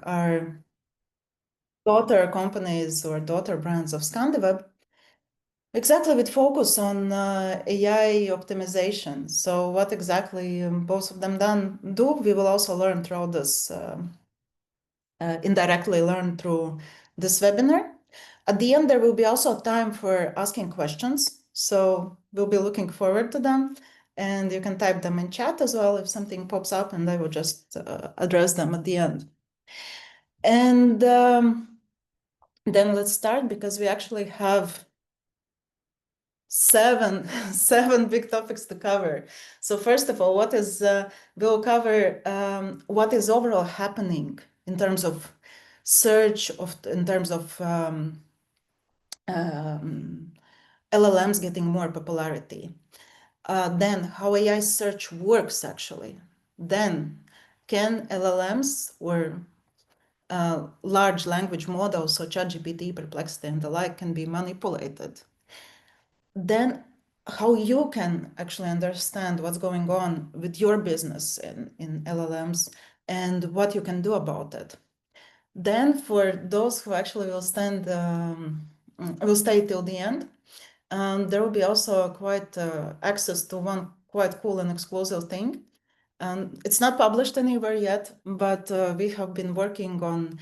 are daughter companies or daughter brands of Scandiveb, exactly with focus on AI optimization. So what exactly both of them do, we will also learn through this, indirectly learn through this webinar. At the end, there will be also time for asking questions. So we'll be looking forward to them. And you can type them in chat as well if something pops up, and I will just address them at the end. And then let's start, because we actually have seven big topics to cover. So first of all, we'll cover what is overall happening in terms of search, in terms of LLMs getting more popularity. Then how AI search works actually. Then can LLMs or large language models, so ChatGPT, Perplexity, and the like, can be manipulated? Then how you can actually understand what's going on with your business in LLMs and what you can do about it. Then for those who actually will stay till the end, there will be also quite access to one quite cool and exclusive thing. It's not published anywhere yet, but we have been working on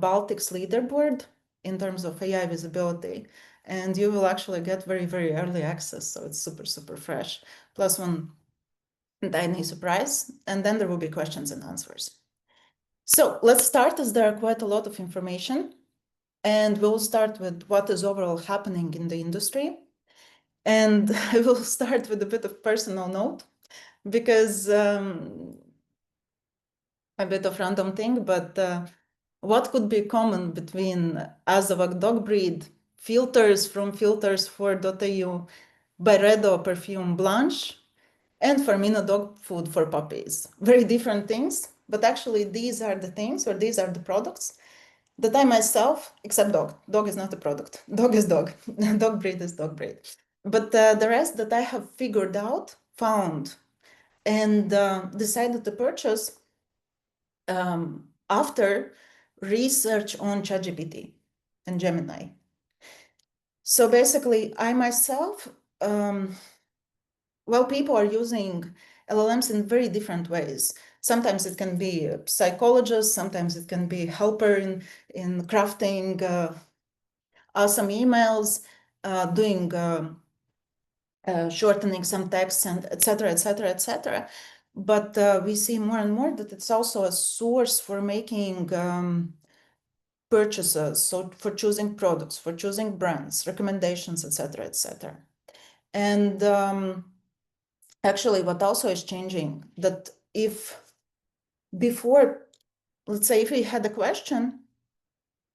Baltic's leaderboard in terms of AI visibility. And you will actually get very, very early access. So it's super, super fresh. Plus one tiny surprise. And then there will be questions and answers. So let's start, as there are quite a lot of information. And we'll start with what is overall happening in the industry. And I will start with a bit of personal note, because a bit of random thing, but what could be common between Azovak dog breed, filters from filters4.eu, Byredo perfume Blanche, and Firmino dog food for puppies? Very different things, but actually these are the things, or these are the products that I myself, except dog. Dog is not a product. Dog is dog. Dog breed is dog breed. But the rest that I have figured out, found, and decided to purchase after research on ChatGPT and Gemini. So basically, I myself, well, people are using LLMs in very different ways. Sometimes it can be a psychologist, sometimes it can be helper in crafting awesome emails, doing shortening some text, and etc., etc., etc. But we see more and more that it's also a source for making purchases, so for choosing products, for choosing brands, recommendations, etc., etc. And actually, what also is changing, that if before, let's say, if we had a question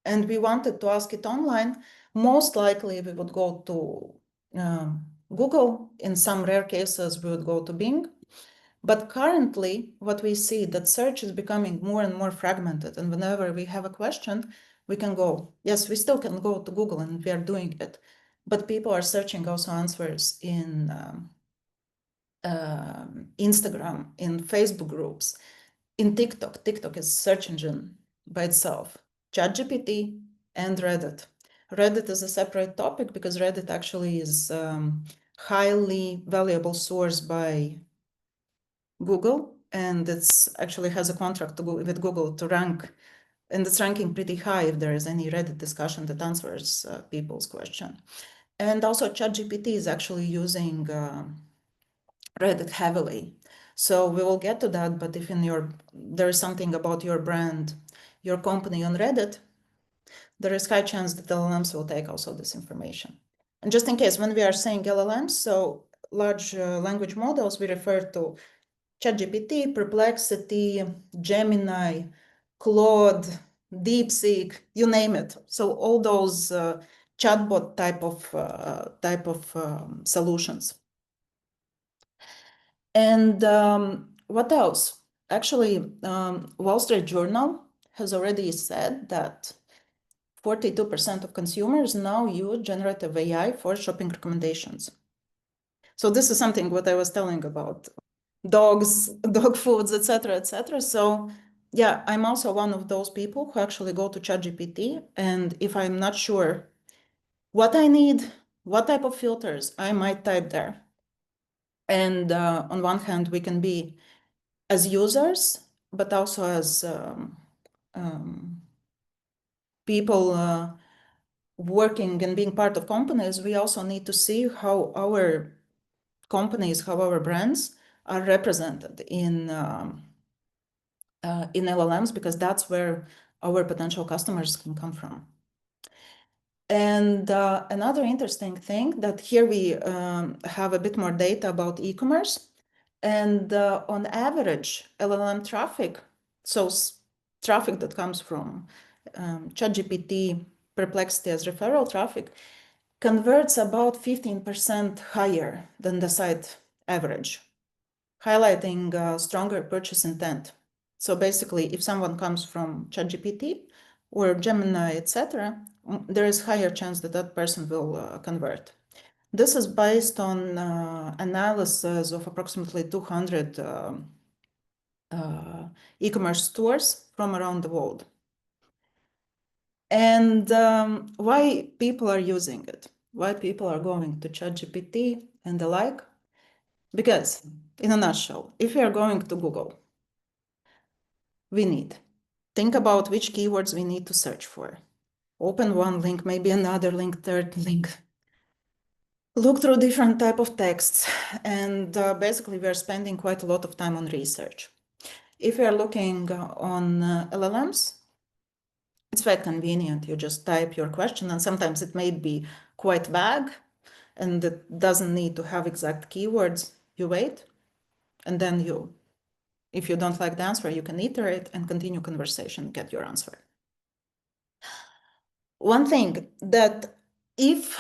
and we wanted to ask it online, most likely we would go to Google. In some rare cases, we would go to Bing. But currently, what we see, that search is becoming more and more fragmented. And whenever we have a question, we can go, yes, we still can go to Google, and we are doing it. But people are searching also answers in Instagram, in Facebook groups, in TikTok. TikTok is a search engine by itself. ChatGPT and Reddit. Reddit is a separate topic, because Reddit actually is highly valuable source by Google, and it's actually has a contract with Google to rank, and it's ranking pretty high if there is any Reddit discussion that answers people's question. And also ChatGPT is actually using Reddit heavily. So we will get to that, but if there is something about your brand, your company on Reddit, there is high chance that LLMs will take also this information. And just in case, when we are saying LLMs, so large language models, we refer to ChatGPT, Perplexity, Gemini, Claude, DeepSeek, you name it. So all those chatbot type of solutions. And what else? Actually, Wall Street Journal has already said that 42% of consumers now use generative AI for shopping recommendations. So this is something what I was telling about dogs, dog foods, etc., etc. So yeah, I'm also one of those people who actually go to ChatGPT, and if I'm not sure what I need, what type of filters, I might type there. And on one hand, we can be as users, but also as people working and being part of companies, we also need to see how our companies, how our brands are represented in LLMs, because that's where our potential customers can come from. And another interesting thing that here we have a bit more data about e-commerce. And on average, LLM traffic, so traffic that comes from ChatGPT, Perplexity as referral traffic, converts about 15% higher than the site average, highlighting stronger purchase intent. So basically, if someone comes from ChatGPT or Gemini, etc., there is higher chance that that person will convert. This is based on analysis of approximately 200 e-commerce stores from around the world. And why people are using it, why people are going to ChatGPT and the like? Because, in a nutshell, if we are going to Google, we need think about which keywords we need to search for. Open one link, maybe another link, third link. Look through different type of texts, and basically we are spending quite a lot of time on research. If we are looking on LLMs, it's very convenient. You just type your question, and sometimes it may be quite vague, and it doesn't need to have exact keywords. You wait, and then if you don't like the answer, you can iterate and continue conversation, get your answer. One thing that if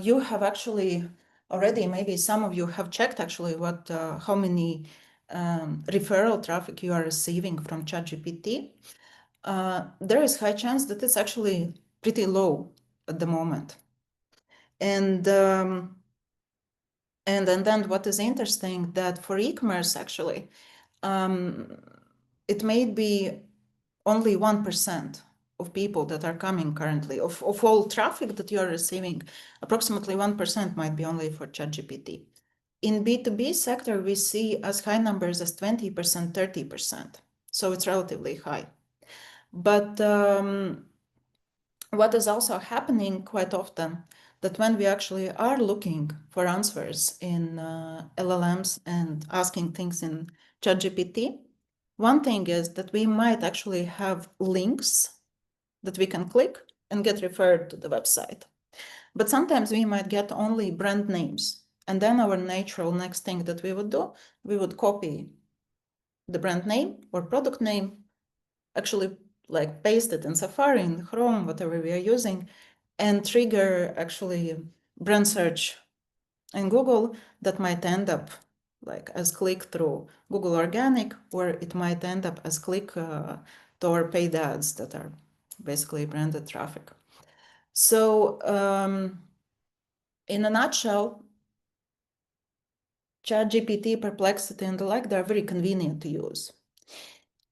you have actually already, maybe some of you have checked actually how many referral traffic you are receiving from ChatGPT, there is high chance that it's actually pretty low at the moment. And then what is interesting that for e-commerce actually, it may be only 1% of people that are coming currently, of all traffic that you are receiving, approximately 1% might be only for ChatGPT. In B2B sector, we see as high numbers as 20%, 30%. So it's relatively high. But what is also happening quite often, that when we actually are looking for answers in LLMs and asking things in ChatGPT, one thing is that we might actually have links that we can click and get referred to the website. But sometimes we might get only brand names. And then our natural next thing that we would do, we would copy the brand name or product name, actually like paste it in Safari, in Chrome, whatever we are using, and trigger actually brand search in Google that might end up like as click through Google Organic, or it might end up as click to our paid ads that are basically branded traffic. So in a nutshell, ChatGPT, Perplexity, and the like, they're very convenient to use.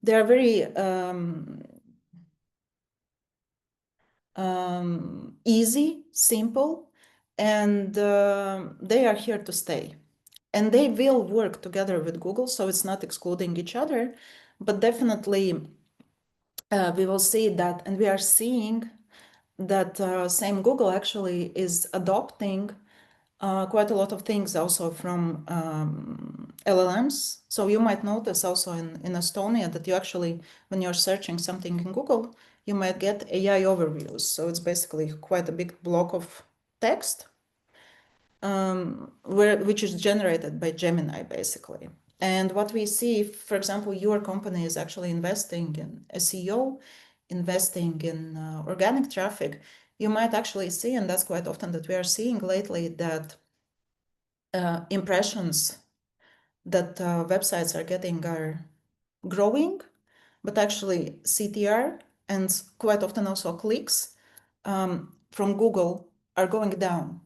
They're very easy, simple, and they are here to stay. And they will work together with Google, so it's not excluding each other, but definitely we will see that, and we are seeing that same Google actually is adopting quite a lot of things also from LLMs. So you might notice also in Estonia that you actually, when you're searching something in Google, you might get AI overviews. So it's basically quite a big block of text, which is generated by Gemini, basically. And what we see, if, for example, your company is actually investing in SEO, investing in organic traffic, you might actually see, and that's quite often that we are seeing lately, that impressions that websites are getting are growing, but actually CTR and quite often also clicks from Google are going down.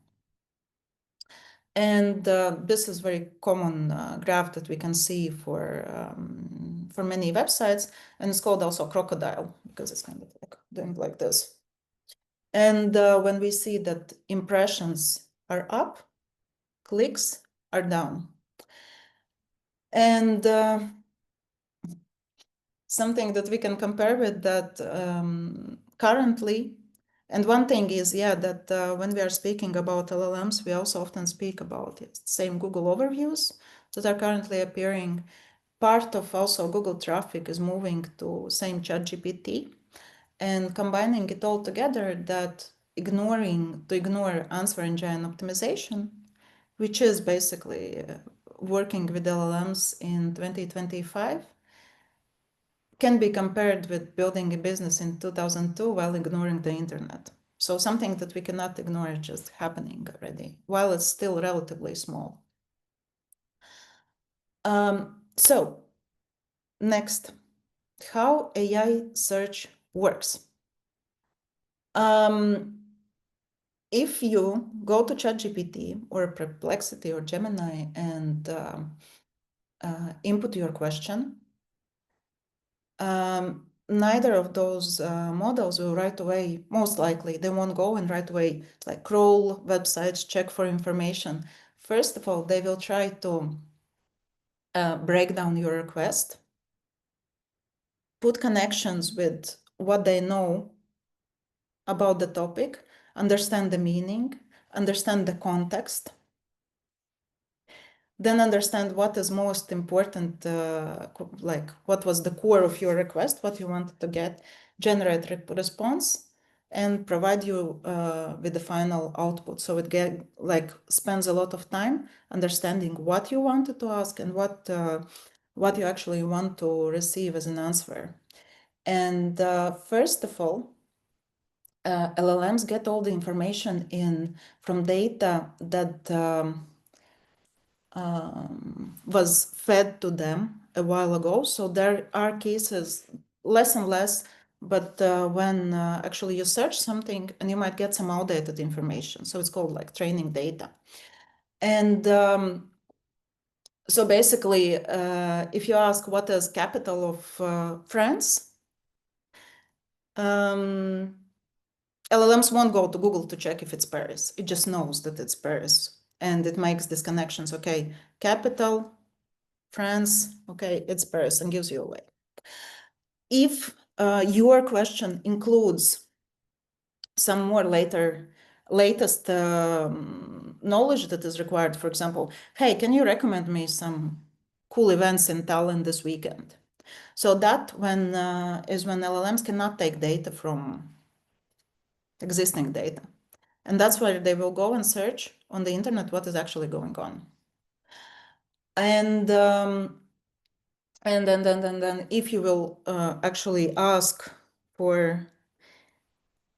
And this is very common graph that we can see for many websites, and it's called also crocodile because it's kind of like doing like this. And when we see that impressions are up, clicks are down. And something that we can compare with that currently, and one thing is, yeah, that when we are speaking about LLMs, we also often speak about same Google overviews that are currently appearing. Part of also Google traffic is moving to same ChatGPT, and combining it all together, that ignore answer engine optimization, which is basically working with LLMs in 2025, can be compared with building a business in 2002 while ignoring the internet. So something that we cannot ignore is just happening already, while it's still relatively small. So next, how AI search works. If you go to ChatGPT or Perplexity or Gemini and input your question, neither of those models will right away, most likely, they won't go and right away like crawl websites, check for information. First of all, they will try to break down your request, put connections with what they know about the topic, understand the meaning, understand the context, then understand what is most important, like what was the core of your request, what you wanted to get, generate response, and provide you with the final output. So it spends a lot of time understanding what you wanted to ask and what you actually want to receive as an answer. And first of all, LLMs get all the information from data that was fed to them a while ago. So there are cases, less and less, but when actually you search something and you might get some outdated information. So it's called like training data. And so basically, if you ask what is capital of France, LLMs won't go to Google to check if it's Paris. It just knows that it's Paris. And it makes these connections. Okay, capital, France, okay, it's Paris, and gives you away. If your question includes some more latest knowledge that is required, for example, hey, can you recommend me some cool events in Tallinn this weekend? So that is when LLMs cannot take data from existing data. And that's why they will go and search on the internet what is actually going on. And then if you will actually ask for,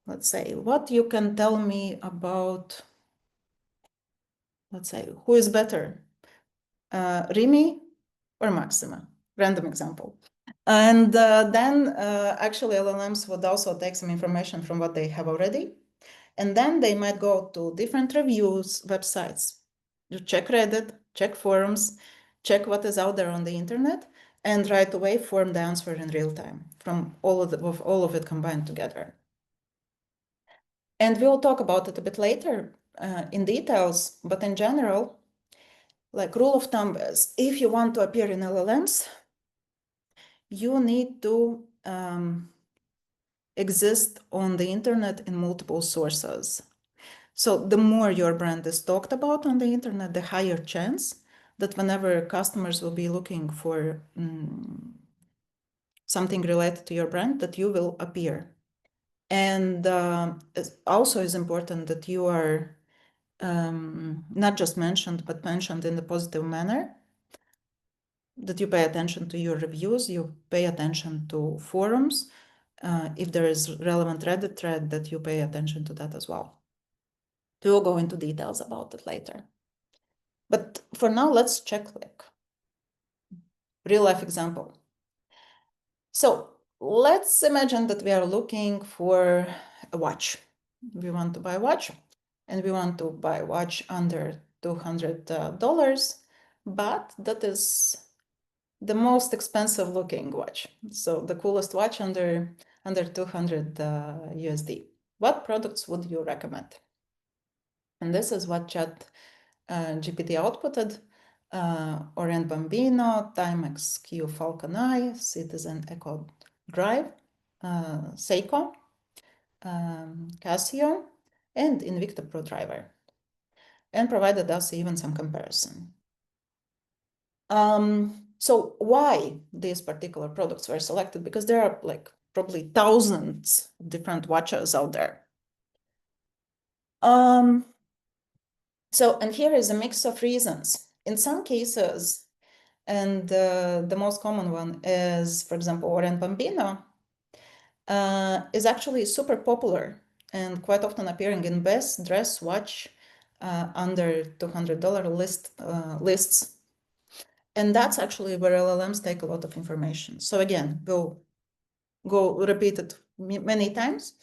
let's say, what you can tell me about, let's say, who is better, Rimi or Maxima? Random example. And then actually LLMs would also take some information from what they have already. And then they might go to different reviews, websites, you check Reddit, check forums, check what is out there on the internet, and right away form the answer in real time from all of it combined together. And we'll talk about it a bit later in details, but in general, like rule of thumb is, if you want to appear in LLMs, you need to exist on the internet in multiple sources. So the more your brand is talked about on the internet, the higher chance that whenever customers will be looking for something related to your brand, that you will appear. And it also is important that you are not just mentioned, but mentioned in a positive manner, that you pay attention to your reviews, you pay attention to forums. If there is relevant Reddit thread, that you pay attention to that as well. We'll go into details about it later. But for now, let's check like real life example. So let's imagine that we are looking for a watch. We want to buy a watch, and we want to buy a watch under $200, but that is the most expensive looking watch. So the coolest watch under 200 USD. What products would you recommend? And this is what Chat GPT outputted. Orient Bambino, Timex Q Falcon Eye, Citizen Echo Drive, Seiko, Casio, and Invicta Pro Driver, and provided us even some comparison. So why these particular products were selected? Because there are like probably thousands of different watches out there. And here is a mix of reasons. In some cases, and the most common one is, for example, Orient Bambino, is actually super popular and quite often appearing in best dress watch under $200 lists. And that's actually where LLMs take a lot of information. So again, go repeat it many times.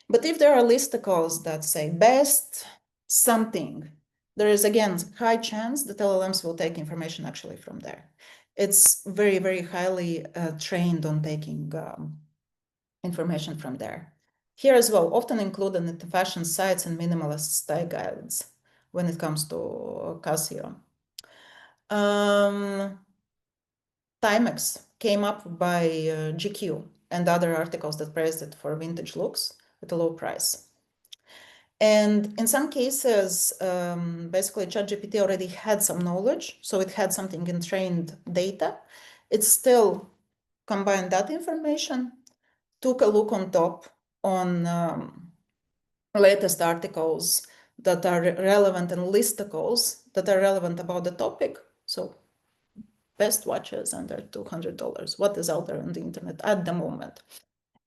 But if there are listicles that say best something, there is again high chance that LLMs will take information actually from there. It's very, very highly trained on taking information from there. Here as well, often included in the fashion sites and minimalist style guides when it comes to Casio. Timex came up by GQ and other articles that praised it for vintage looks at a low price. And in some cases, basically ChatGPT already had some knowledge, so it had something in trained data. It still combined that information, took a look on top on latest articles that are relevant and listicles that are relevant about the topic. So best watches under $200, what is out there on the internet at the moment.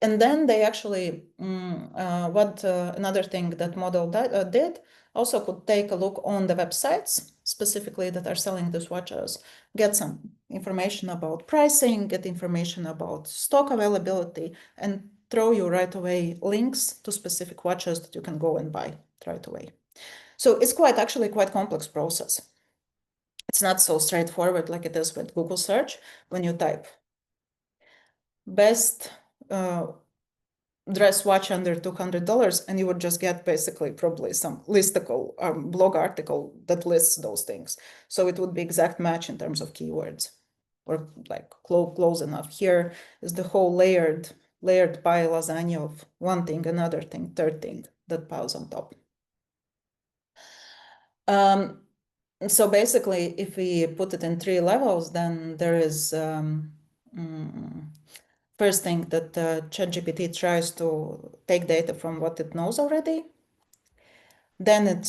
And then they actually, another thing that model did, also could take a look on the websites specifically that are selling these watches, get some information about pricing, get information about stock availability, and throw you right away links to specific watches that you can go and buy right away. So it's actually quite complex process. It's not so straightforward like it is with Google search. When you type best dress watch under $200, and you would just get basically probably some listicle blog article that lists those things. So it would be exact match in terms of keywords, or like close enough. Here is the whole layered pie lasagna of one thing, another thing, third thing that piles on top. So basically, if we put it in 3 levels, then there is first thing that ChatGPT tries to take data from what it knows already. Then it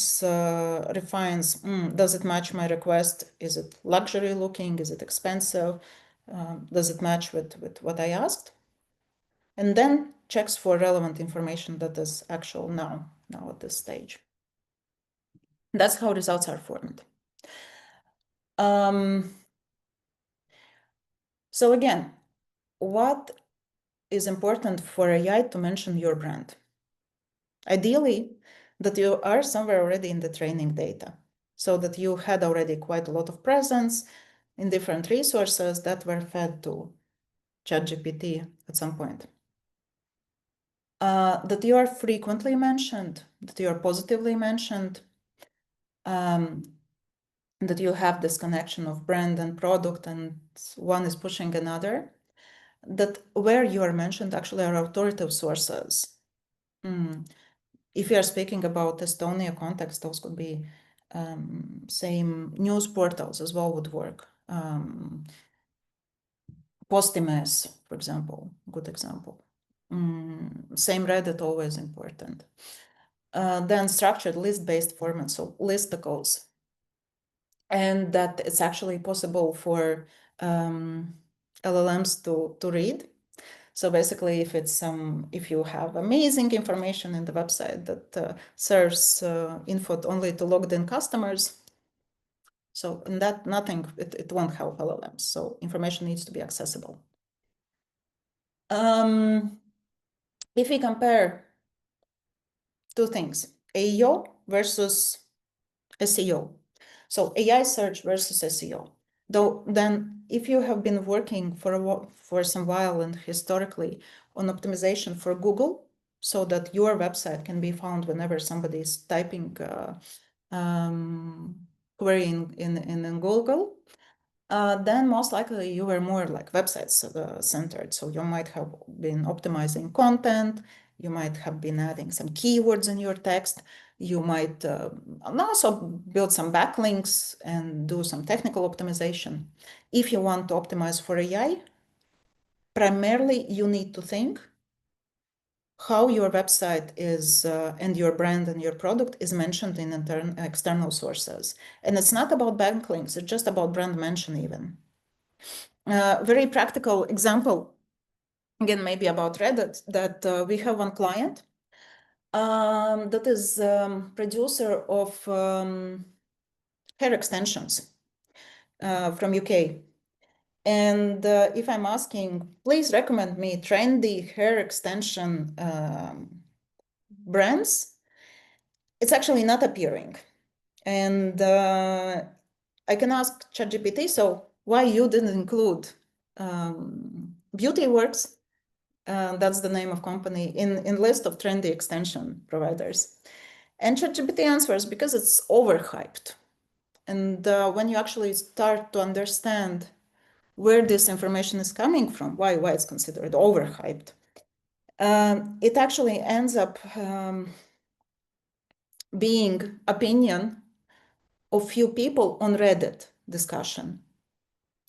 refines, does it match my request? Is it luxury looking? Is it expensive? Does it match with what I asked? And then checks for relevant information that is actual now at this stage. That's how results are formed. So again, what is important for AI to mention your brand? Ideally, that you are somewhere already in the training data, so that you had already quite a lot of presence in different resources that were fed to ChatGPT at some point. That you are frequently mentioned, that you are positively mentioned, that you have this connection of brand and product, and one is pushing another, that where you are mentioned actually are authoritative sources. If you are speaking about Estonia context, those could be same news portals as well would work. Postimees, for example, good example. Same Reddit, always important. Then structured list-based format, so listicles. And that it's actually possible for LLMs to read. So basically, if you have amazing information in the website that serves info only to logged in customers, so in that it won't help LLMs. So information needs to be accessible. If we compare 2 things, AEO versus SEO. So AI search versus SEO. Though then, if you have been working for some while and historically on optimization for Google, so that your website can be found whenever somebody is typing query in Google, then most likely you were more like websites centered. So you might have been optimizing content, you might have been adding some keywords in your text, you might also build some backlinks and do some technical optimization. If you want to optimize for AI, primarily you need to think how your website is and your brand and your product is mentioned in external sources. And it's not about backlinks, it's just about brand mention even. Very practical example, again, maybe about Reddit, that we have one client that is producer of hair extensions from UK. And if I'm asking, please recommend me trendy hair extension brands, it's actually not appearing. And I can ask ChatGPT, so why you didn't include BeautyWorks, that's the name of company, in list of trendy extension providers? And ChatGPT answers, because it's overhyped. And when you actually start to understand where this information is coming from, why it's considered overhyped, it actually ends up being opinion of few people on Reddit discussion.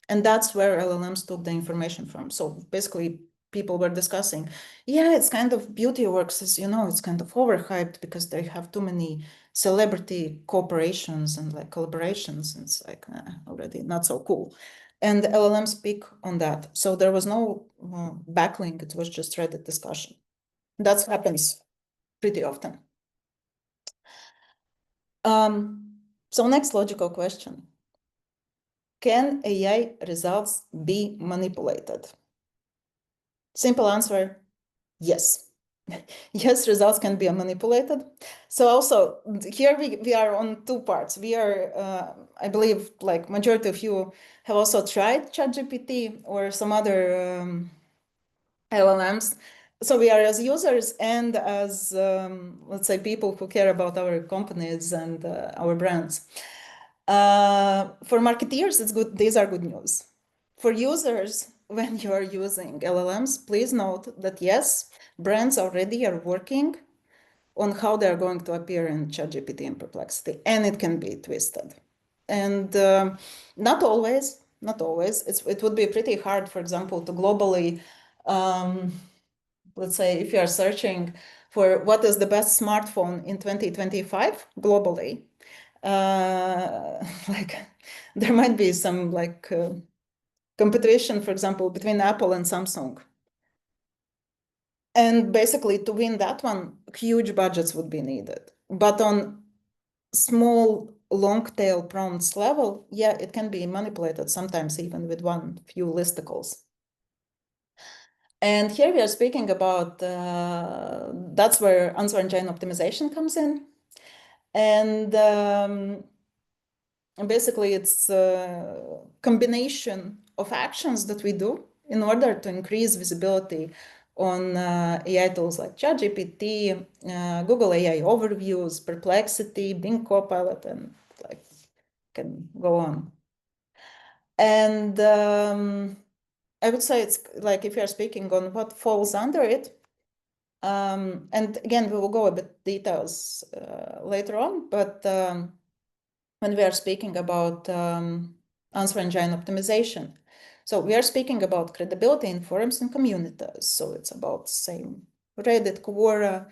And that's where LLMs took the information from. So basically, people were discussing, yeah, it's kind of BeautyWorks, as you know, it's kind of overhyped because they have too many celebrity cooperations and like collaborations. And it's like already not so cool. And LLMs speak on that. So there was no backlink, it was just Reddit discussion. That happens pretty often. So next logical question. Can AI results be manipulated? Simple answer, yes. Yes, results can be manipulated. So also here we are on two parts. We are, I believe, like majority of you have also tried ChatGPT or some other LLMs. So we are as users and as, let's say, people who care about our companies and our brands. For marketeers, it's good. These are good news. For users, when you are using LLMs, please note that yes, brands already are working on how they're going to appear in ChatGPT and Perplexity, and it can be twisted. And not always. It would be pretty hard, for example, to globally, let's say, if you are searching for what is the best smartphone in 2025 globally, like there might be some like competition, for example, between Apple and Samsung. And basically to win that one, huge budgets would be needed. But on small long tail prompts level, yeah, it can be manipulated sometimes even with few listicles. And here we are speaking about, that's where answer engine optimization comes in. And basically it's a combination of actions that we do in order to increase visibility on AI tools like ChatGPT, Google AI overviews, Perplexity, Bing Copilot, and like can go on. And I would say it's like if you're speaking on what falls under it, and again, we will go a bit details later on, but when we are speaking about answer engine optimization, so we are speaking about credibility in forums and communities. So it's about same Reddit, Quora,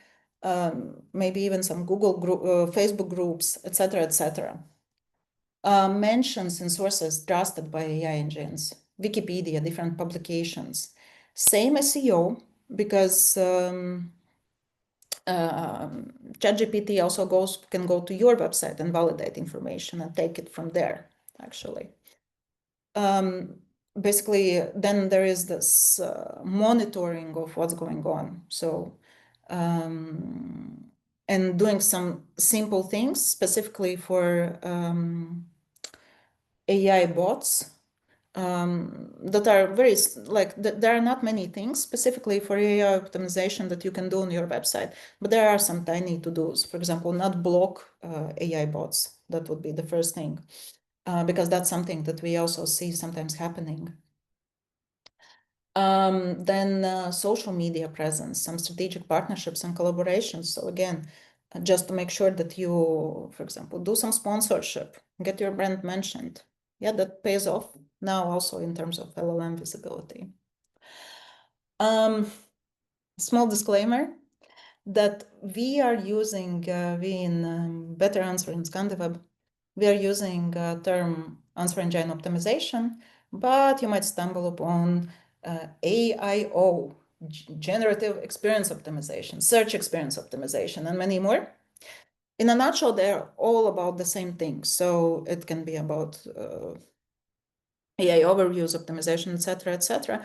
maybe even some Google group, Facebook groups, etc., etc. Mentions in sources trusted by AI engines, Wikipedia, different publications. Same SEO, because ChatGPT also can go to your website and validate information and take it from there, actually. Basically, then there is this monitoring of what's going on. So, and doing some simple things specifically for AI bots that are very, like, there are not many things specifically for AI optimization that you can do on your website, but there are some tiny to-dos. For example, not block AI bots. That would be the first thing, because that's something that we also see sometimes happening. Then social media presence, some strategic partnerships and collaborations. So again, just to make sure that you, for example, do some sponsorship, get your brand mentioned. Yeah, that pays off now also in terms of LLM visibility. Small disclaimer that we are using, we in Better Answer in ScandiWeb, we are using term answer engine optimization, but you might stumble upon AIO, generative experience optimization, search experience optimization, and many more. In a nutshell, they're all about the same thing. So it can be about AI overviews, optimization, etc., etc.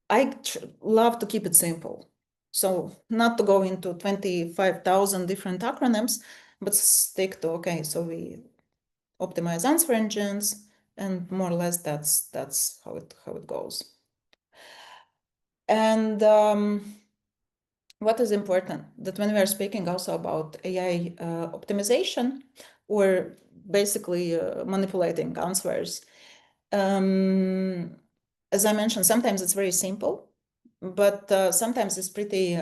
I love to keep it simple. So not to go into 25,000 different acronyms, but stick to, okay, so we optimize answer engines, and more or less that's how it goes. And what is important, that when we are speaking also about AI optimization, or basically manipulating answers, as I mentioned, sometimes it's very simple, but sometimes it's pretty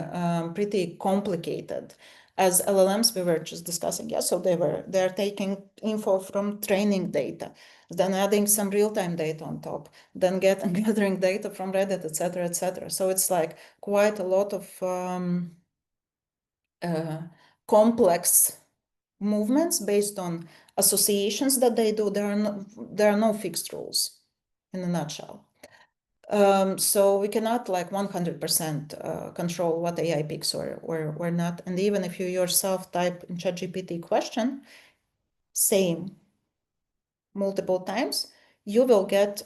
complicated. As LLMs we were just discussing, yeah, so they're taking info from training data, then adding some real-time data on top, then gathering data from Reddit, etc., etc. So it's like quite a lot of complex movements based on associations that they do. There are no fixed rules, in a nutshell. So we cannot like 100% control what AI picks or not. And even if you yourself type in ChatGPT question, same, multiple times, you will get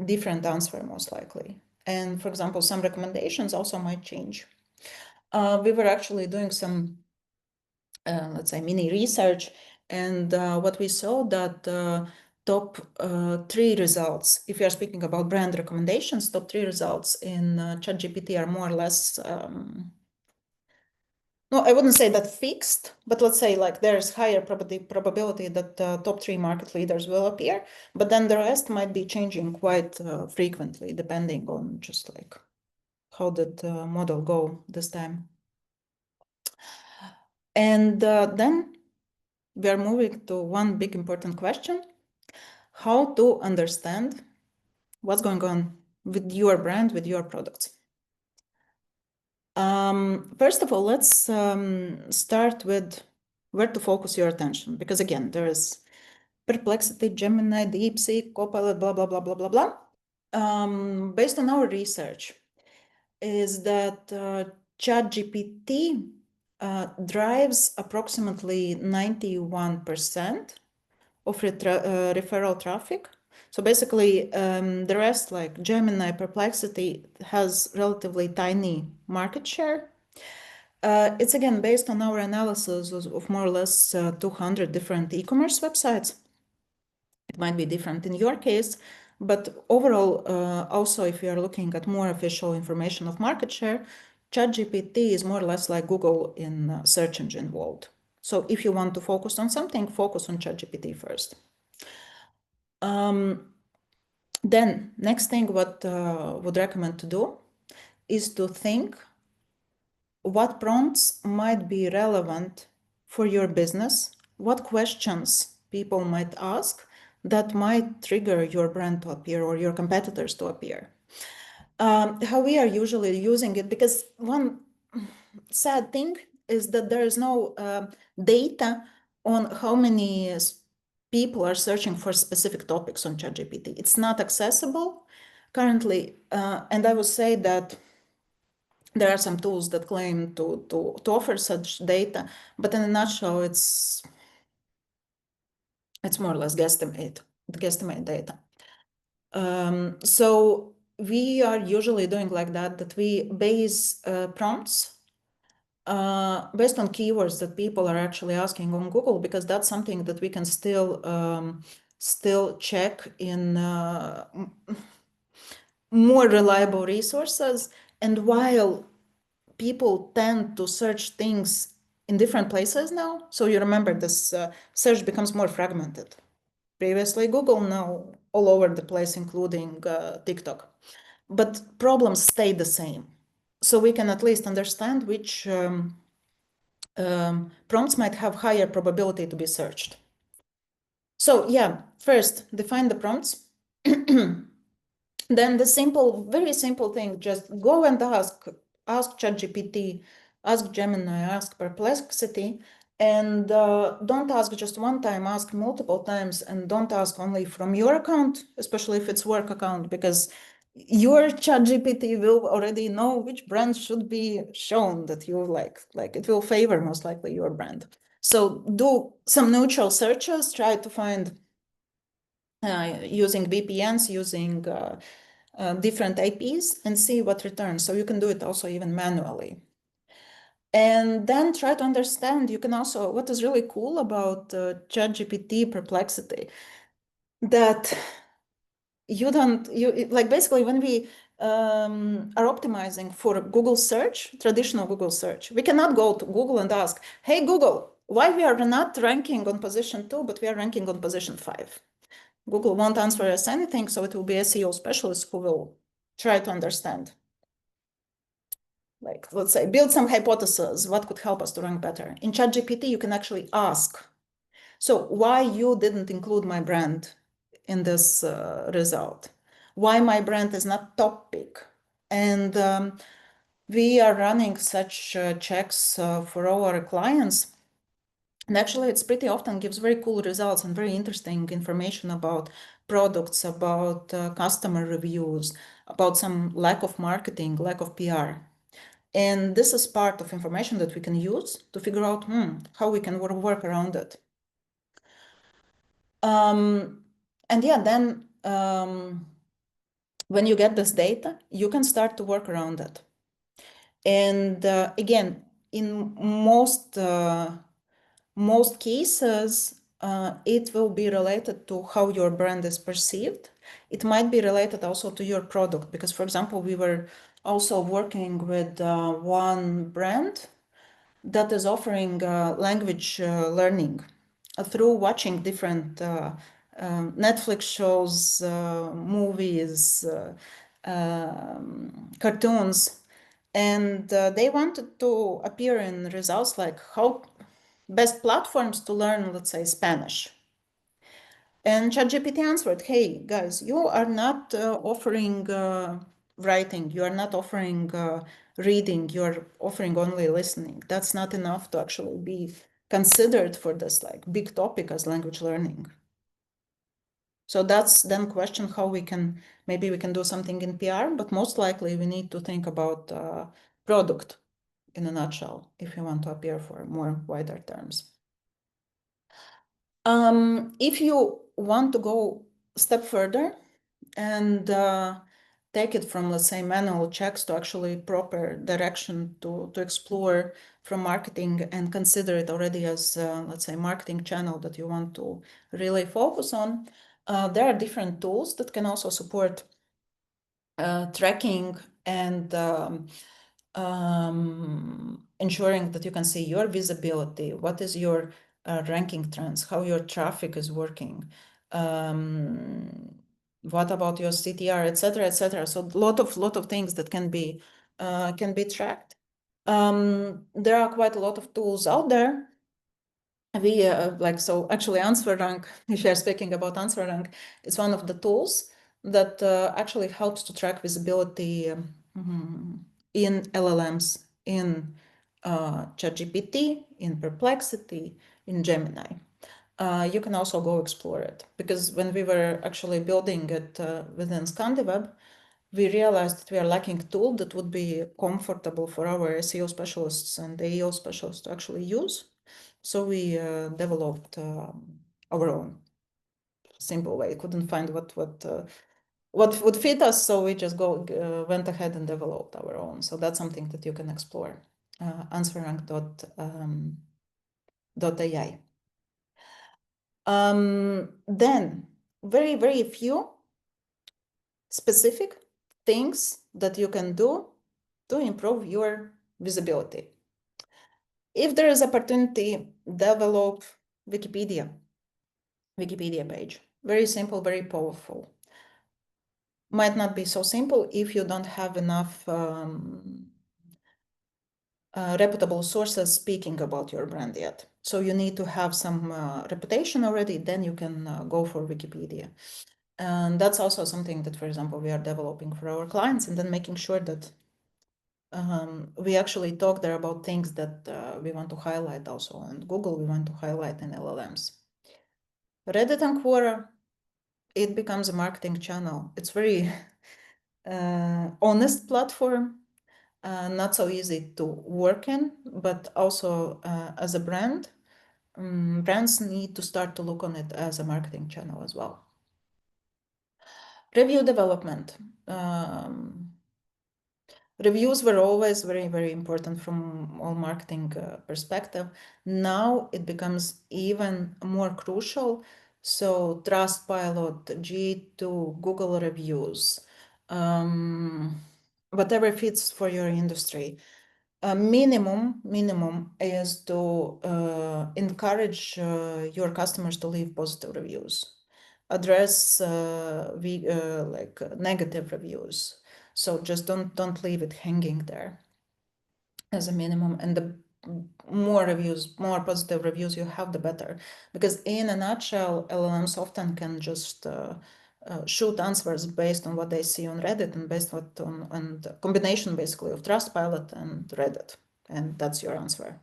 different answer most likely. And for example, some recommendations also might change. We were actually doing some, let's say, mini research, and what we saw that top 3 results, if you are speaking about brand recommendations, top 3 results in ChatGPT are more or less, no, I wouldn't say that fixed, but let's say like there's higher probability that top 3 market leaders will appear, but then the rest might be changing quite frequently, depending on just like how did the model go this time. And then we are moving to one big important question: how to understand what's going on with your brand, with your products. First of all, let's start with where to focus your attention, because again, there is Perplexity, Gemini, DeepSeek, Copilot, blah, blah, blah, blah, blah, blah. Based on our research, is that ChatGPT drives approximately 91% of referral traffic. So basically, the rest, like Gemini, Perplexity, has relatively tiny market share. It's again based on our analysis of more or less 200 different e-commerce websites. It might be different in your case, but overall, also if you are looking at more official information of market share, ChatGPT is more or less like Google in search engine world. So if you want to focus on something, focus on ChatGPT first. Then next thing what would recommend to do is to think what prompts might be relevant for your business, what questions people might ask that might trigger your brand to appear or your competitors to appear. How we are usually using it, because one sad thing is that there is no data on how many people are searching for specific topics on ChatGPT. It's not accessible currently, and I would say that there are some tools that claim to offer such data, but in a nutshell, it's more or less guesstimate data. So we are usually doing like that we base prompts based on keywords that people are actually asking on Google, because that's something that we can still still check in more reliable resources. And while people tend to search things in different places now, so you remember this search becomes more fragmented. Previously Google, now all over the place, including TikTok. But problems stay the same. So we can at least understand which prompts might have higher probability to be searched. So yeah, first define the prompts. Then the simple, very simple thing, just go and ask ChatGPT, ask Gemini, ask Perplexity, and don't ask just one time, ask multiple times, and don't ask only from your account, especially if it's work account, because your ChatGPT will already know which brand should be shown that you like it will favor most likely your brand. So do some neutral searches, try to find using VPNs, using different IPs, and see what returns. So you can do it also even manually. And then try to understand, you can also, what is really cool about ChatGPT Perplexity, that you don't, like basically when we are optimizing for Google search, traditional Google search, we cannot go to Google and ask, hey Google, why we are not ranking on position 2, but we are ranking on position 5? Google won't answer us anything, so it will be a SEO specialist who will try to understand. Like, let's say, build some hypotheses, what could help us to rank better. In ChatGPT, you can actually ask, so why you didn't include my brand in this result? Why my brand is not top pick? And we are running such checks for all our clients. And actually, it's pretty often gives very cool results and very interesting information about products, about customer reviews, about some lack of marketing, lack of PR. And this is part of information that we can use to figure out how we can work around it. And yeah, then when you get this data, you can start to work around it. And again, in most cases, it will be related to how your brand is perceived. It might be related also to your product, because, for example, we were also working with one brand that is offering language learning through watching different Netflix shows, movies, cartoons. And they wanted to appear in results like how best platforms to learn, let's say, Spanish. And ChatGPT answered, hey, guys, you are not offering writing, you are not offering reading, you're offering only listening. That's not enough to actually be considered for this like big topic as language learning. So that's then question how we can, maybe we can do something in PR, but most likely we need to think about product in a nutshell if you want to appear for more wider terms. If you want to go a step further and take it from, let's say, manual checks to actually proper direction to explore from marketing and consider it already as, let's say, marketing channel that you want to really focus on, there are different tools that can also support tracking and ensuring that you can see your visibility, what is your ranking trends, how your traffic is working, what about your CTR, etc., etc. So a lot of things that can be tracked. There are quite a lot of tools out there. We so actually AnswerRank, if you're speaking about AnswerRank, it's one of the tools that actually helps to track visibility in LLMs, in ChatGPT, in Perplexity, in Gemini. You can also go explore it, because when we were actually building it within ScandiWeb, we realized that we are lacking a tool that would be comfortable for our SEO specialists and AEO specialists to actually use. So we developed our own simple way. Couldn't find what would fit us, so we just went ahead and developed our own. So that's something that you can explore. Answerrank.ai. Then very, very few specific things that you can do to improve your visibility. If there is opportunity, develop Wikipedia page. Very simple, very powerful. Might not be so simple if you don't have enough reputable sources speaking about your brand yet. So you need to have some reputation already, then you can go for Wikipedia. And that's also something that, for example, we are developing for our clients, and then making sure that we actually talk there about things that we want to highlight also on Google, we want to highlight in LLMs. Reddit and Quora, it becomes a marketing channel. It's very honest platform, not so easy to work in, but also as a brand, brands need to start to look on it as a marketing channel as well. Review development. Reviews were always very, very important from all marketing perspective. Now it becomes even more crucial. So Trustpilot, G2, Google reviews, whatever fits for your industry. Minimum is to encourage your customers to leave positive reviews, address like negative reviews. So just don't leave it hanging there as a minimum. And the more reviews, more positive reviews you have, the better. Because in a nutshell, LLMs often can just shoot answers based on what they see on Reddit and based on the combination basically of Trustpilot and Reddit. And that's your answer.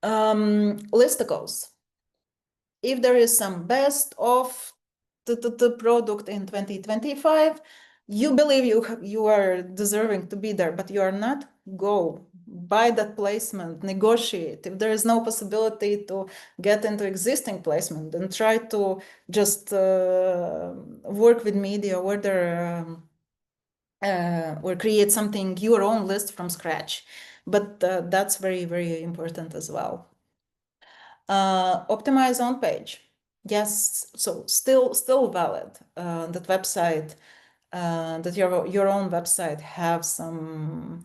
Listicles. If there is some best of the product in 2025, you believe you are deserving to be there, but you are not, go buy that placement, negotiate. If there is no possibility to get into existing placement, then try to just work with media, order or create something, your own list from scratch. But that's very, very important as well. Optimize on page. Yes, so still valid. That website, that your own website have some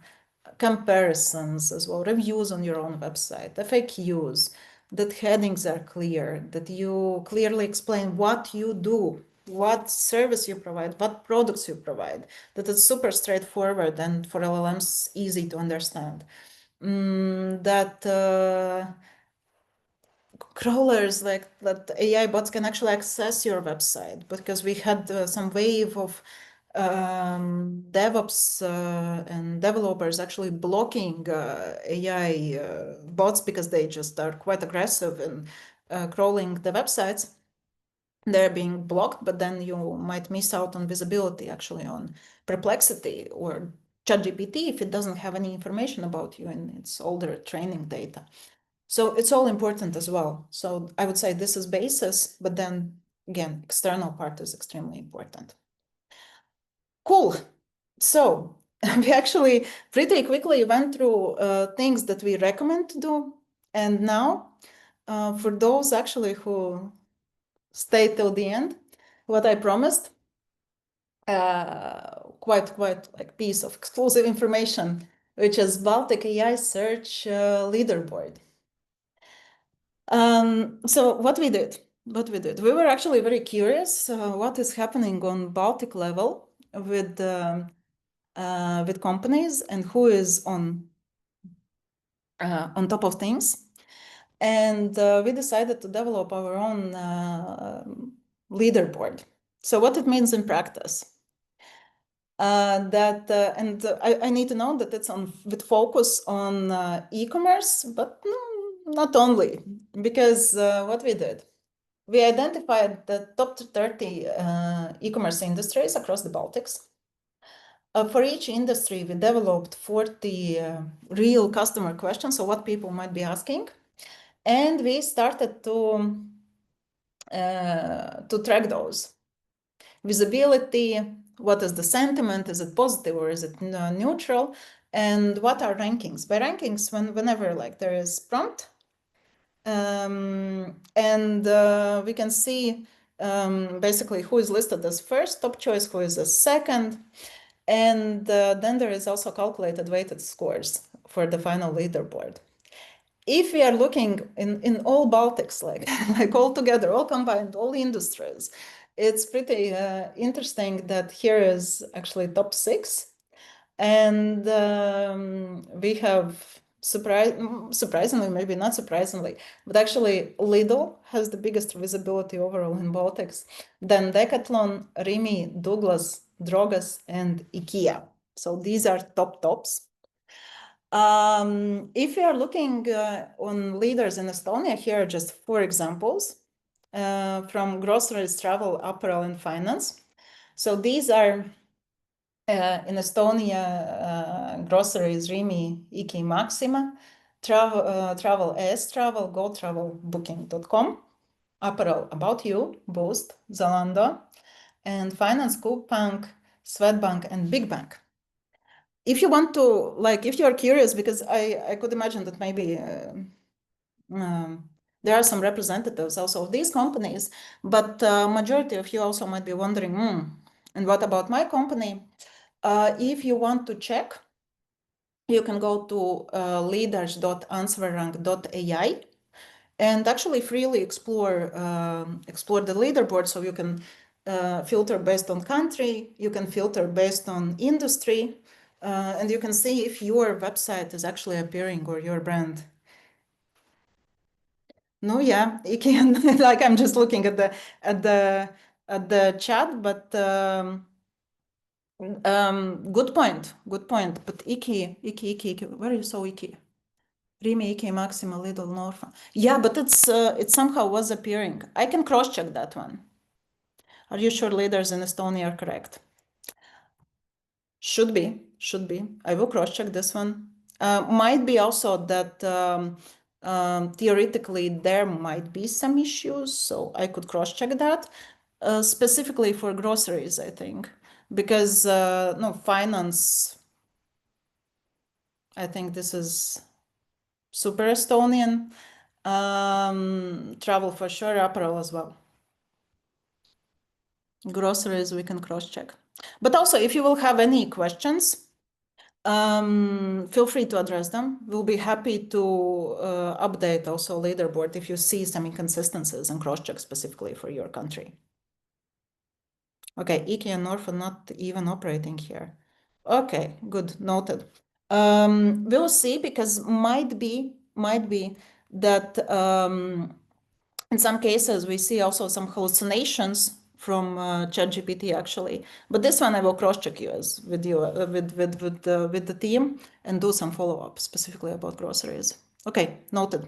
comparisons as well, reviews on your own website, FAQs, that headings are clear, that you clearly explain what you do, what service you provide, what products you provide, that it's super straightforward and for LLMs easy to understand. That crawlers, like that AI bots can actually access your website, because we had some wave of DevOps and developers actually blocking AI bots because they just are quite aggressive in crawling the websites. They're being blocked, but then you might miss out on visibility actually on Perplexity or ChatGPT if it doesn't have any information about you in its older training data. So it's all important as well. So I would say this is basis, but then again, external part is extremely important. Cool. So we actually pretty quickly went through things that we recommend to do. And now for those actually who stay till the end, what I promised, quite like piece of exclusive information, which is Baltic AI search leaderboard. So what we did, we were actually very curious what is happening on Baltic level with companies and who is on top of things. And we decided to develop our own leaderboard. So what it means in practice, and I need to know that it's with focus on e-commerce, but not only, because what we did, we identified the top 30 e-commerce industries across the Baltics. For each industry, we developed 40 real customer questions, so what people might be asking. And we started to track those. Visibility, what is the sentiment? Is it positive or is it neutral? And what are rankings? By rankings, whenever like there is prompt, And we can see basically who is listed as first top choice, who is as second. And then there is also calculated weighted scores for the final leaderboard. If we are looking in all Baltics, like all together, all combined, all industries, it's pretty interesting that here is actually top 6. And we have surprisingly, maybe not surprisingly, but actually Lidl has the biggest visibility overall in Baltics. Then Decathlon, Rimi, Douglas, Drogas, and IKEA. So these are tops. If we are looking on leaders in Estonia, here are just 4 examples from groceries, travel, apparel, and finance. So these are in Estonia, groceries, Rimi, Iki, Maxima, travel, travel, Go Travel, Booking.com, apparel, About You, Boost, Zalando, and finance, Coupang, Swedbank, and Big Bank. If you want to, if you're curious, because I could imagine that maybe there are some representatives also of these companies, but majority of you also might be wondering, and what about my company? If you want to check, you can go to leaders.answerrank.ai and actually freely explore the leaderboard. So you can filter based on country, you can filter based on industry, and you can see if your website is actually appearing or your brand. No, yeah, you can. I'm just looking at the chat, but good point. But Iki, where you saw Iki? Rimi, Iki, Maxima, Lidl, Norfa. Yeah, but it somehow was appearing. I can cross-check that one. Are you sure leaders in Estonia are correct? Should be. I will cross-check this one. Might be also that theoretically there might be some issues, so I could cross-check that. Specifically for groceries, I think, because no, finance, I think this is super Estonian. Travel for sure, apparel as well. Groceries, we can cross-check. But also, if you will have any questions, feel free to address them. We'll be happy to update also leaderboard if you see some inconsistencies and cross-check specifically for your country. Okay, Iki and Norfa not even operating here. Okay, good, noted. We'll see, because might be that in some cases we see also some hallucinations from ChatGPT actually. But this one I will cross-check you with the team and do some follow-up specifically about groceries. Okay, noted.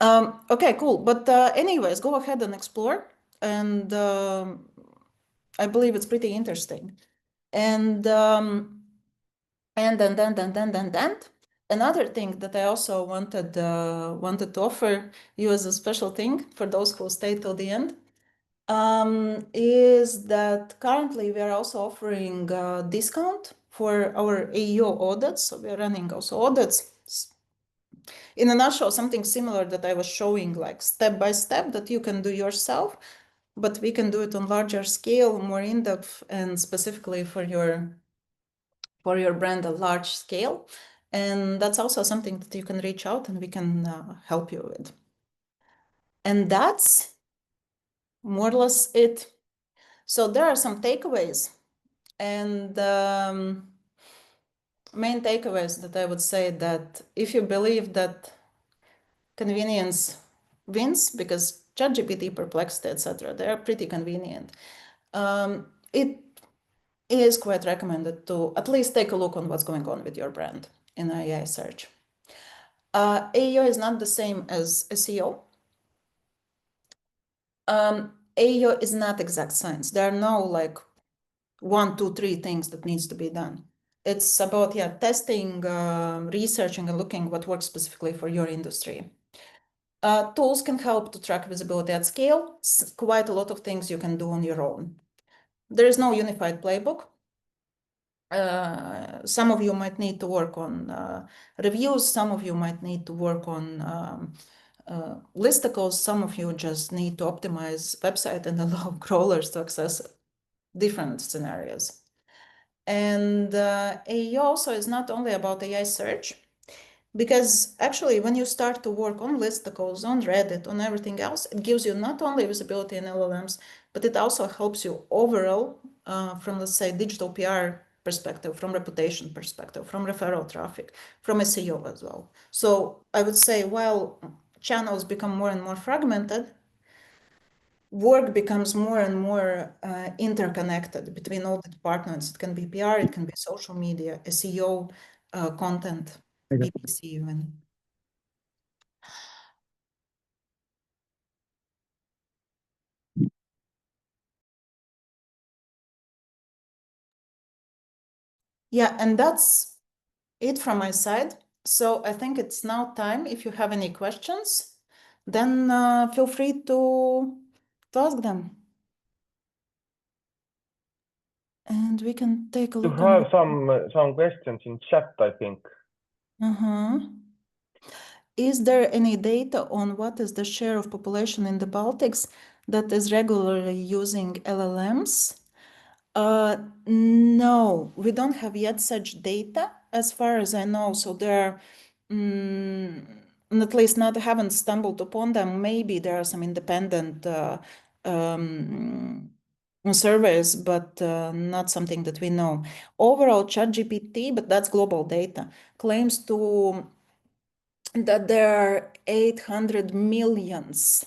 Okay, cool. But anyways, go ahead and explore, and I believe it's pretty interesting. And then another thing that I also wanted to offer you as a special thing for those who stay till the end is that currently we are also offering discount for our AEO audits. So we are running also audits. In a nutshell, something similar that I was showing, like step by step, that you can do yourself, but we can do it on larger scale, more in-depth, and specifically for your brand at large scale. And that's also something that you can reach out and we can help you with. And that's more or less it. So there are some takeaways, and main takeaways that I would say that if you believe that convenience wins, because ChatGPT, Perplexity, etc., they are pretty convenient, it is quite recommended to at least take a look on what's going on with your brand in AI search. AEO is not the same as SEO. AEO is not exact science. There are no 1, 2, 3 things that needs to be done. It's about testing, researching, and looking what works specifically for your industry. Tools can help to track visibility at scale. Quite a lot of things you can do on your own. There is no unified playbook. Some of you might need to work on reviews. Some of you might need to work on listicles, some of you just need to optimize website and allow crawlers to access different scenarios. And AI also is not only about AI search, because actually when you start to work on listicles, on Reddit, on everything else, it gives you not only visibility in LLMs, but it also helps you overall from, let's say, digital PR perspective, from reputation perspective, from referral traffic, from SEO as well. So I would say while channels become more and more fragmented, work becomes more and more interconnected between all the departments. It can be PR, it can be social media, SEO, content, BBC even. Yeah, and that's it from my side. So I think it's now time. If you have any questions, then feel free to ask them. And we can take a You look. have some questions in chat, I think. Is there any data on what is the share of population in the Baltics that is regularly using LLMs? No, we don't have yet such data as far as I know. So there, at least not haven't stumbled upon them. Maybe there are some independent surveys, but not something that we know. Overall, ChatGPT, but that's global data, claims that there are 800 millions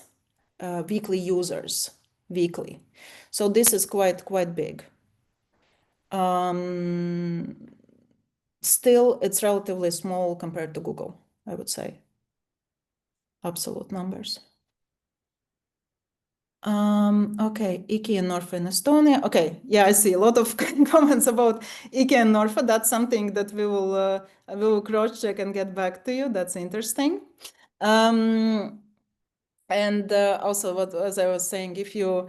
weekly users weekly. So this is quite big. Still, it's relatively small compared to Google, I would say. Absolute numbers. Okay, Iki and Norfa in Estonia. Okay, yeah, I see a lot of comments about Iki and Norfa. That's something that we will cross-check and get back to you. That's interesting. And also, as I was saying, if you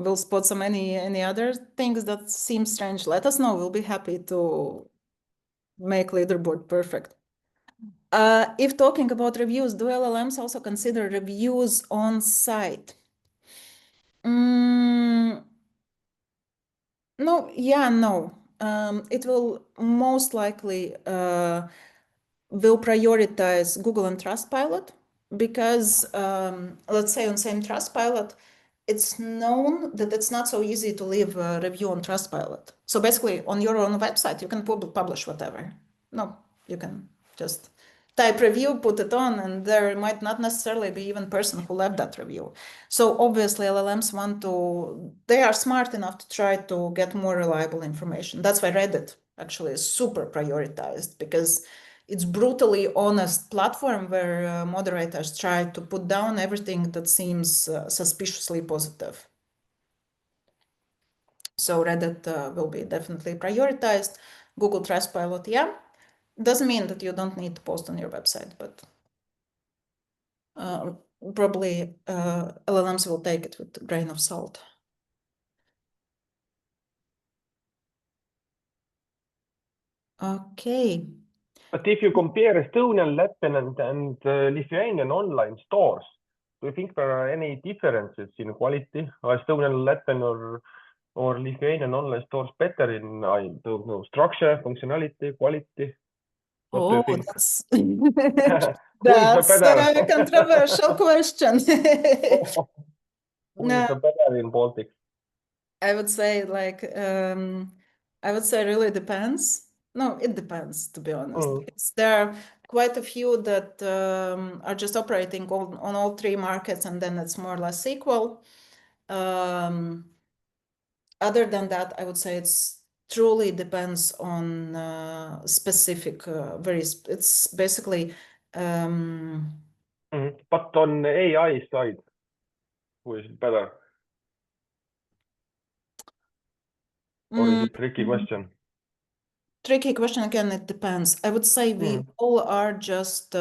will spot some any other things that seem strange, let us know. We'll be happy to make leaderboard perfect. If talking about reviews, do LLMs also consider reviews on site? No, no. It will most likely will prioritize Google and Trustpilot because let's say on same Trustpilot, it's known that it's not so easy to leave a review on Trustpilot. So basically on your own website, you can publish whatever. No, you can just type review, put it on, and there might not necessarily be even person who left that review. So obviously LLMs they are smart enough to try to get more reliable information. That's why Reddit actually is super prioritized because it's brutally honest platform where moderators try to put down everything that seems suspiciously positive. So Reddit will be definitely prioritized. Google Trustpilot, yeah. Doesn't mean that you don't need to post on your website, but probably LLMs will take it with a grain of salt. Okay. But if you compare Estonian, Latvian, and Lithuanian online stores, do you think there are any differences in quality? Are Estonian, Latvian, or Lithuanian online stores better in, I don't know, structure, functionality, quality? What do you think? That's a controversial question. Who is the better in Baltics? I would say really depends. No, it depends, to be honest. Because there are quite a few that are just operating on all three markets, and then it's more or less equal. Other than that, I would say it's truly depends on specific, it's basically. But on AI side, who is better? Or is it a tricky question? Tricky question again, it depends. I would say we all are just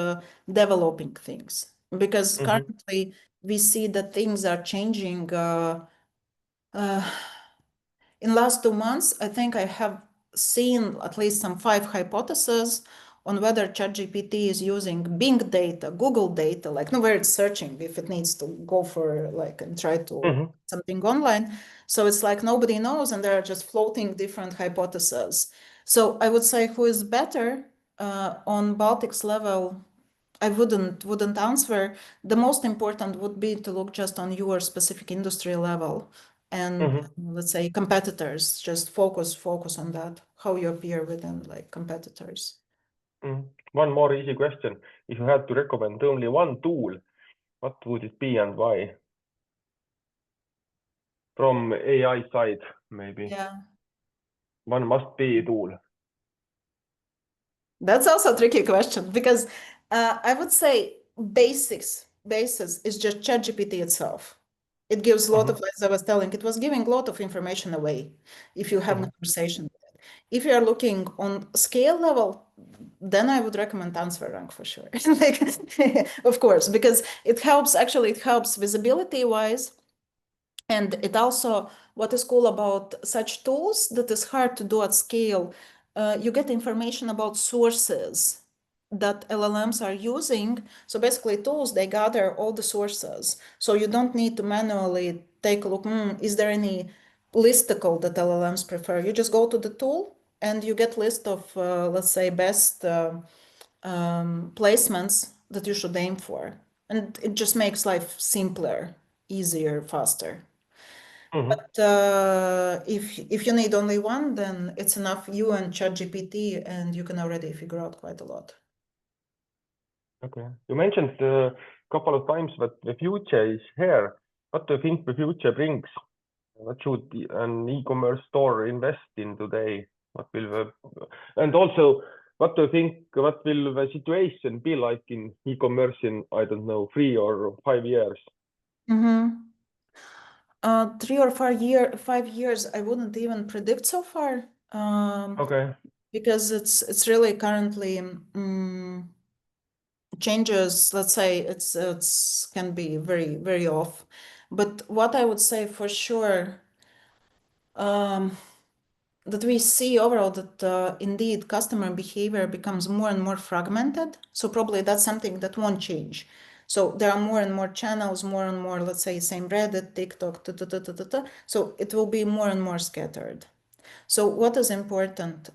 developing things because currently we see that things are changing. In last 2 months, I think I have seen at least some 5 hypotheses on whether ChatGPT is using Bing data, Google data, like where it's searching, if it needs to go for like and try to something online. So it's like nobody knows, and they're just floating different hypotheses. So I would say who is better on Baltics level, I wouldn't answer. The most important would be to look just on your specific industry level and let's say competitors. Just focus on that, how you appear within like competitors. One more easy question. If you had to recommend only one tool, what would it be and why? From AI side, maybe. Yeah. One must-be tool. That's also a tricky question because I would say basis is just ChatGPT itself. It gives a lot of, as I was telling, it was giving a lot of information away if you have a conversation with it. If you are looking on scale level, then I would recommend TransferRank for sure. Like, of course, because it helps visibility wise. And it also, what is cool about such tools that is hard to do at scale, you get information about sources that LLMs are using. So basically tools, they gather all the sources. So you don't need to manually take a look, is there any listicle that LLMs prefer? You just go to the tool and you get list of, let's say, best placements that you should aim for. And it just makes life simpler, easier, faster. But if you need only one, then it's enough you and ChatGPT, and you can already figure out quite a lot. Okay. You mentioned a couple of times that the future is here. What do you think the future brings? What should an e-commerce store invest in today? And also, what do you think, what will the situation be like in e-commerce in, I don't know, 3 or 5 years? 3 or 5 years, I wouldn't even predict so far. Okay. Because it's really currently changes. Let's say it's can be very, very off. But what I would say for sure, that we see overall that indeed customer behavior becomes more and more fragmented. So probably that's something that won't change. So there are more and more channels, more and more, let's say, same Reddit, TikTok, so it will be more and more scattered. So what is important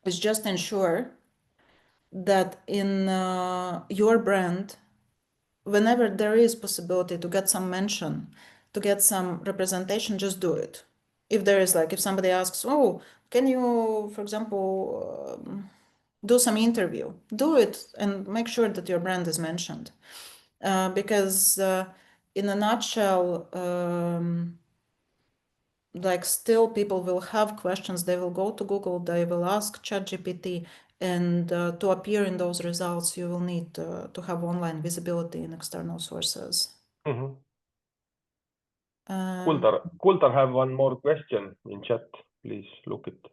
is just ensure that in your brand, whenever there is possibility to get some mention, to get some representation, just do it. If there is like, if somebody asks, oh, can you, for example, do some interview, do it and make sure that your brand is mentioned. Because in a nutshell, like still people will have questions, they will go to Google, they will ask ChatGPT, and to appear in those results, you will need to have online visibility in external sources. Kuldar have one more question in chat. Please look it.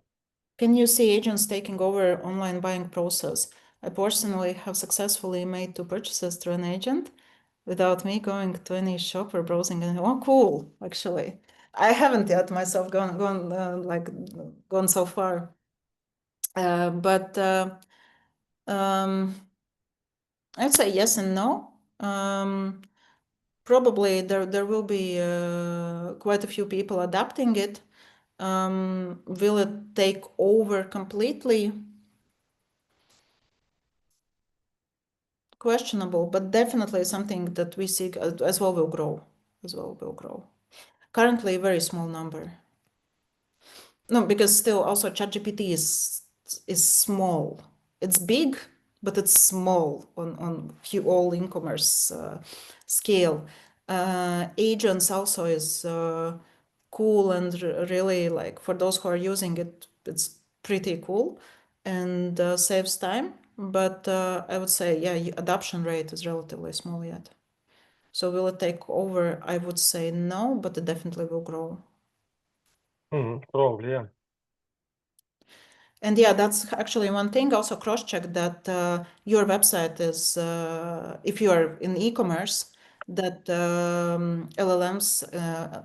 Can you see agents taking over online buying process? I personally have successfully made 2 purchases through an agent without me going to any shop or browsing. And oh, cool! Actually, I haven't yet myself gone so far. But I'd say yes and no. Probably there will be quite a few people adapting it. Will it take over completely? Questionable, but definitely something that we see as well will grow. Currently, a very small number. No, because still also ChatGPT is small. It's big, but it's small on all e-commerce scale. Agents also is cool and really like for those who are using it, it's pretty cool and saves time. But I would say, yeah, adoption rate is relatively small yet. So will it take over? I would say no, but it definitely will grow. Probably, yeah. And yeah, that's actually one thing. Also cross-check that your website is, if you are in e-commerce, that LLMs,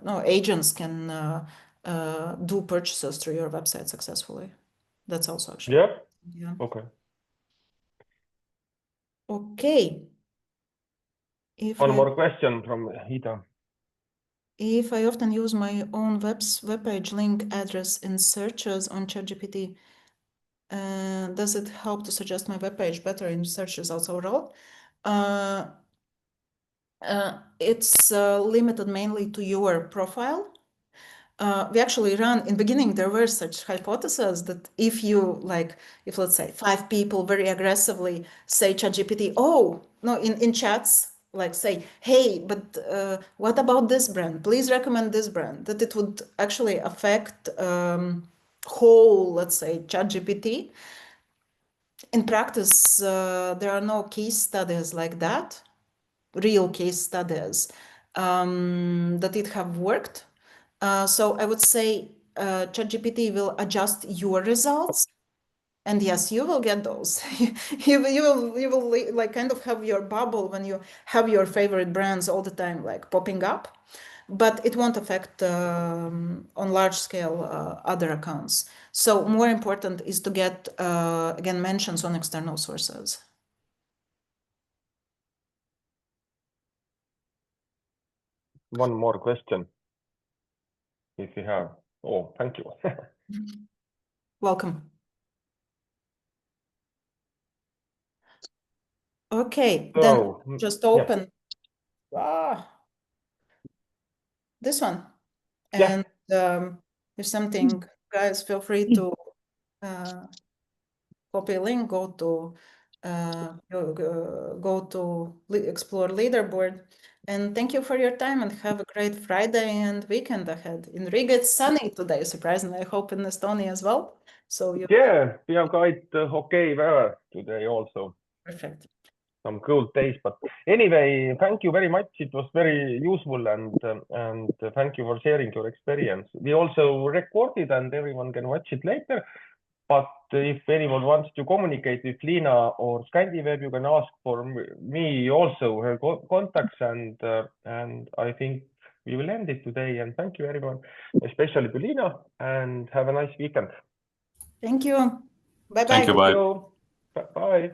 no, agents can do purchases through your website successfully. That's also actually. Yeah. Yeah. Okay. Okay. One more question from Ida. If I often use my own web page link address in searches on ChatGPT, does it help to suggest my web page better in search results overall? It's limited mainly to your profile. We actually ran, in the beginning, there were such hypotheses that if you, if let's say 5 people very aggressively say ChatGPT, oh, no, in chats, like say, hey, but what about this brand? Please recommend this brand, that it would actually affect whole, let's say, ChatGPT. In practice, there are no case studies like that, real case studies that it have worked. So I would say ChatGPT will adjust your results, and yes, you will get those. you will like kind of have your bubble when you have your favorite brands all the time like popping up, but it won't affect on large scale other accounts. So more important is to get again mentions on external sources. One more question, if you have. Oh, thank you. Welcome. Okay, So, then just open this one. And if something, guys, feel free to copy a link, go to explore leaderboard. And thank you for your time and have a great Friday and weekend ahead. In Riga, it's sunny today, surprisingly. I hope in Estonia as well. So you we have quite okay weather today also. Perfect. Some cool days, but anyway, thank you very much. It was very useful, and thank you for sharing your experience. We also recorded, and everyone can watch it later. But if anyone wants to communicate with Liina or ScandiWeb, you can ask for me also her contacts, and I think we will end it today. And thank you, everyone, especially to Liina, and have a nice weekend. Thank you. Bye-bye. Thank you. Bye. Bye.